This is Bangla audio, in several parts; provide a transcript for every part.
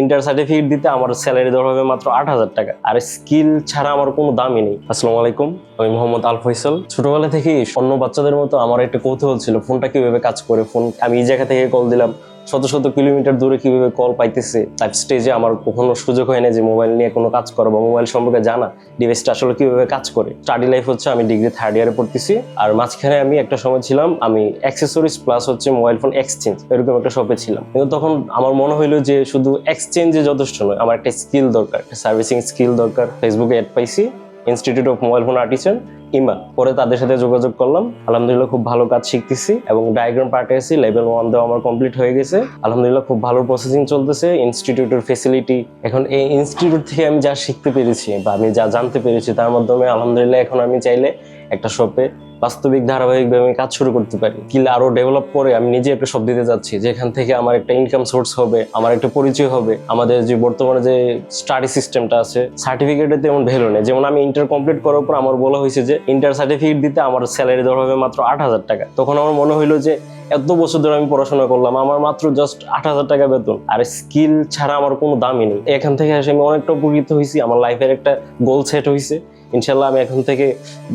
ইন্টার সার্টিফিকেট দিতে আমার স্যালারি দেওয়া হবে মাত্র 8,000 টাকা। আর স্কিল ছাড়া আমার কোনো দামই নেই। আসসালামু আলাইকুম, আমি মোহাম্মদ আল ফয়সাল। ছোটবেলা থেকেই অন্য বাচ্চাদের মতো আমার একটা কৌতূহল ছিল ফোনটা কিভাবে কাজ করে, ফোন আমি এই জায়গা থেকে কল দিলাম, শত শত কিলোমিটার দূরে কিভাবে কল পাইতেছে। লাইফ স্টেজে আমার কখনো সুযোগ হয় না যে মোবাইল নিয়ে কোনো কাজ করা বা মোবাইল সম্পর্কে জানা, ডিভাইসটা আসলে কিভাবে কাজ করে। স্টাডি লাইফ হচ্ছে আমি ডিগ্রি 3rd ইয়ারে পড়তেছি, আর মাঝখানে আমি একটা সময় ছিলাম আমি অ্যাক্সেসরিজ প্লাস হচ্ছে মোবাইল ফোন এক্সচেঞ্জ এরকম একটা শপে ছিলাম। কিন্তু তখন আমার মনে হইলো যে শুধু এক্সচেঞ্জে যথেষ্ট নয়, আমার একটা স্কিল দরকার, একটা সার্ভিসিং স্কিল দরকার। ফেসবুকে অ্যাড পাইছি, institute of mobile phone artisan Iman. পরে তাদের সাথে যোগাযোগ করলাম, আলহামদুলিল্লাহ খুব ভালো কাজ শিখতেছি এবং ডায়াগ্রাম পাঠিয়েছি। লেভেল 1 দেওয়া আমার কমপ্লিট হয়ে গেছে, আলহামদুলিল্লাহ খুব ভালো প্রসেসিং চলতেছে। ইনস্টিটিউটের ফেসিলিটি, এখন এই ইনস্টিটিউট থেকে আমি যা শিখতে পেরেছি বা আমি যা জানতে পেরেছি তার মাধ্যমে আলহামদুলিল্লাহ এখন আমি চাইলে একটা শপে বাস্তবিক ধারাবাহিকভাবে আমি কাজ শুরু করতে পারি। স্কিল আরো ডেভেলপ করে আমি নিজে একটা শপ দিতে যাচ্ছি, যেখান থেকে আমার একটা ইনকাম সোর্স হবে, আমার একটা পরিচয় হবে। আমাদের যে বর্তমানে যে স্টাডি সিস্টেমটা আছে, সার্টিফিকেটের তেমন ভ্যালু নেই। যেমন আমি ইন্টার কমপ্লিট করার পর আমার বলা হয়েছে যে ইন্টার সার্টিফিকেট দিতে আমার স্যালারি দেওয়া হবে মাত্র 8,000 টাকা। তখন আমার মনে হইলো যে এত বছর ধরে আমি পড়াশোনা করলাম, আমার মাত্র জাস্ট 8,000 টাকা বেতন, আর স্কিল ছাড়া আমার কোনো দামই নেই। এখান থেকে এসে আমি অনেকটা উপকৃত হয়েছি, আমার লাইফের একটা গোল সেট হয়েছে। ইনশাল্লাহ আমি এখন থেকে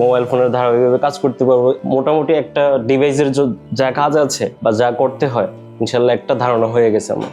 মোবাইল ফোনের ধারাবাহিকভাবে কাজ করতে পারবো। মোটামুটি একটা ডিভাইসের যা কাজ আছে বা যা করতে হয় ইনশাল্লাহ একটা ধারণা হয়ে গেছে আমার।